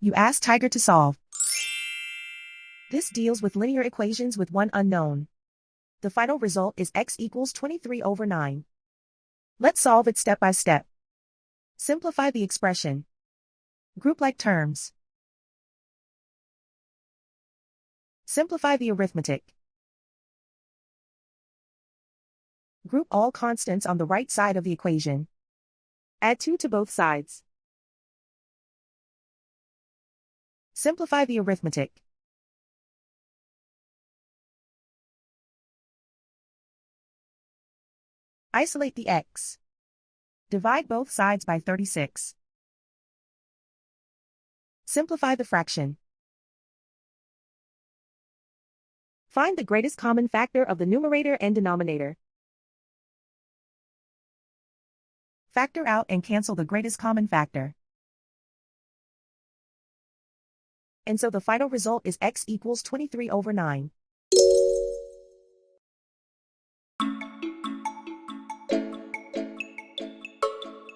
You ask Tiger to solve. This deals with linear equations with one unknown. The final result is x equals 23/9. Let's solve it step by step. Simplify the expression. Group like terms. Simplify the arithmetic. Group all constants on the right side of the equation. Add 2 to both sides. Simplify the arithmetic. Isolate the x. Divide both sides by 36. Simplify the fraction. Find the greatest common factor of the numerator and denominator. Factor out and cancel the greatest common factor. And so the final result is x equals 23/9.